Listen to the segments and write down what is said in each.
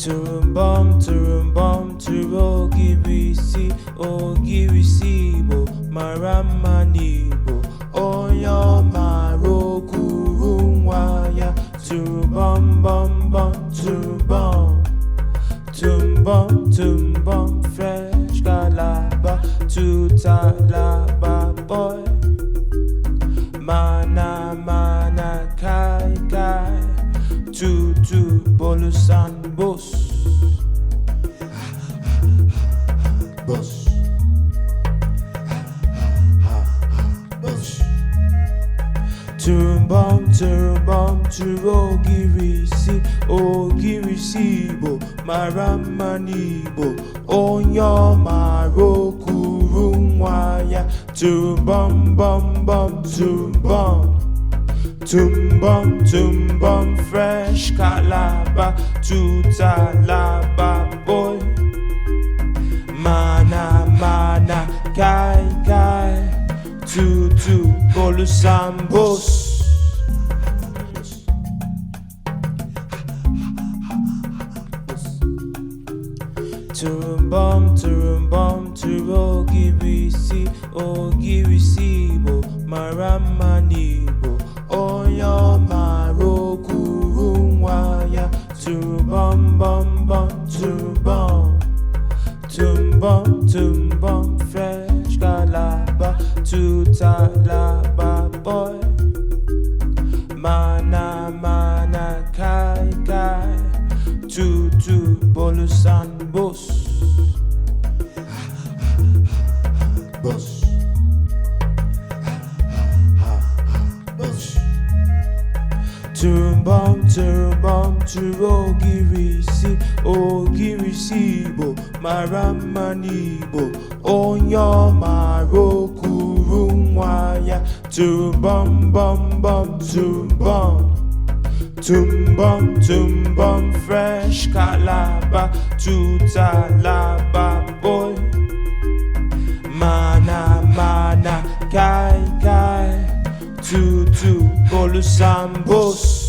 Tụmbọm Tụmbọm Turu Ogirisi Igbo mara mma n'Igbo onye ọmara o kuru nwa ya Tụmbọm bọm bọm Tụmbọm Tụmbọm Tụmbọm fresh kalaba Tuta laba kpoi mana kai kai Tutu bolus and bus Tụmbọm Tụmbọm Turu Ogirisi Igbo mara mma n'Igbo onye ọmara o kuru nwa ya Tụmbọm bọm bọm Tụmbọm Tụmbọm Tụmbọm fresh kalaba Tuta laba boy mana kai kai Tutu bolus and bus Tụmbọm Tụmbọm Turu Ogirisi Igbo mara mma n'Igbo onye ọmara o kuru nwa ya Tụmbọm bọm bọm Tụmbọm Tụmbọm Tụmbọm fresh kalaba Tuta laba boy mana kai kai Tutu bolus and bus Tụmbọm Tụmbọm Turu Ogirisi Igbo mara mma n'Igbo onye ọmara o kuru nwa ya Tụmbọm bọm bọm Tụmbọm Tụmbọm Tụmbọm fresh kalaba Tuta laba boy mana kai kai Tutu bolus and bus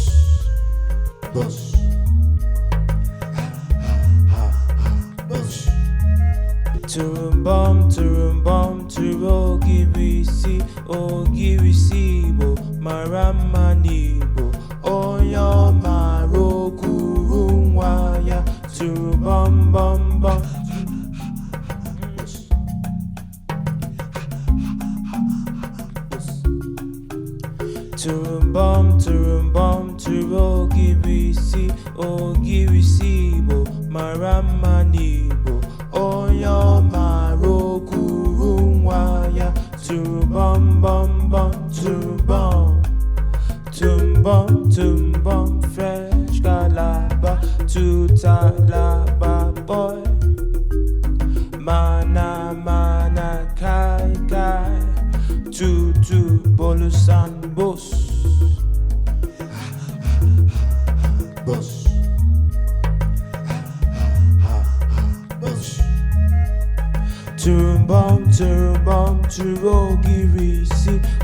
Tụmbọm Tụmbọm Turu Ogirisi Igbo mara mma n'Igbo onye ọmara o kuru nwa ya Tụmbọm bọm bọm Tụmbọm Tụmbọm Turu Ogirisi Igbo mara mma n'Igbo onye ọmara o kuru nwa ya Tụmbọm bọm bọm Tụmbọm Tụmbọm Tụmbọm fresh kalaba Tuta laba boy mana kai kai Tutu bolus and bus Tụmbọm Tụmbọm Turu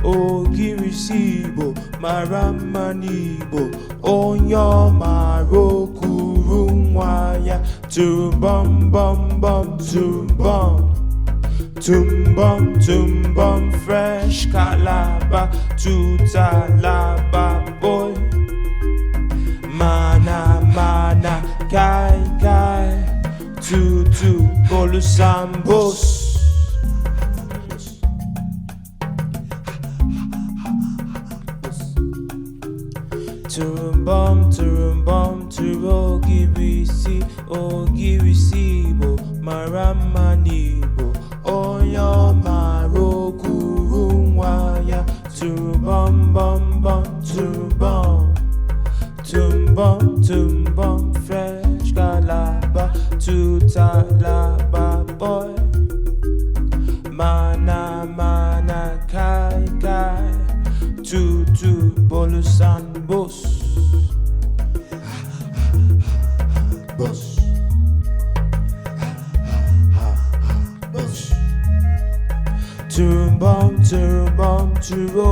Ogirisi Igbo mara mma n'Igbo onye ọmara o kuru nwa ya Tụmbọm bọm bọm Tụmbọm Tụmbọm Tụmbọm fresh kalaba Tuta laba boy mana kai kai Tutu bolus and bus Tụmbọm Tụmbọm Turu Ogirisi Igbo mara mma n'Igbo onye ọmara o kuru nwa ya Tụmbọm bọm bọm Tụmbọm Tụmbọm Tụmbọm fresh kalaba Tuta laba boy mana kai kai Tutu bolus and bus Tụmbọm Tụmbọm Turu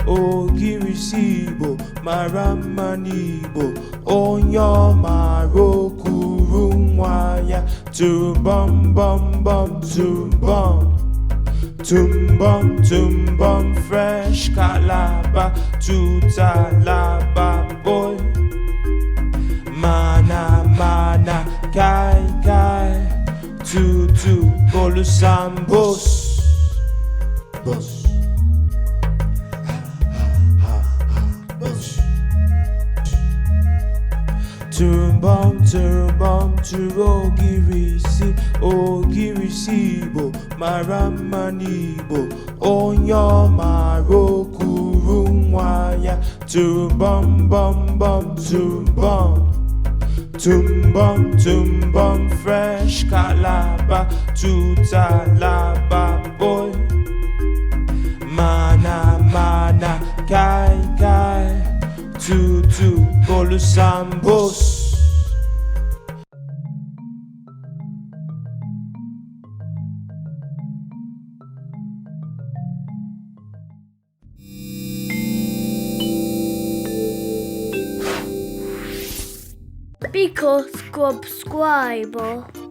Ogirisi Igbo mara mma n'Igbo onye ọmara kuru nwa ya Tụmbọm bọm bọm tụmbọm Tụmbọm Tụmbọm fresh kalaba Tuta laba boy mana kai Tutu bolus bus Tụmbọm Tụmbọm Turu Ogirisi Igbo mara mma n'Igbo onye ọmara kuru nwa ya Tụmbọm bọm bọm tụmbọm Tụmbọm Tụmbọm fresh kalaba Tuta laba boy mana kai Tutu bolus bus Because subscribe.